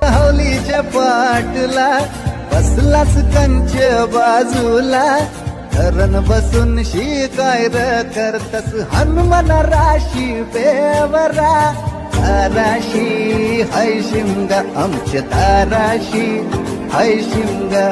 हौलीच्या पाटला बसलास कंच बाजूला धरण बसून शिकाय करतस हनुमान राशी बेवरा ताराशी हाय शिमगा आमच्या ताराशी हाय शिमगा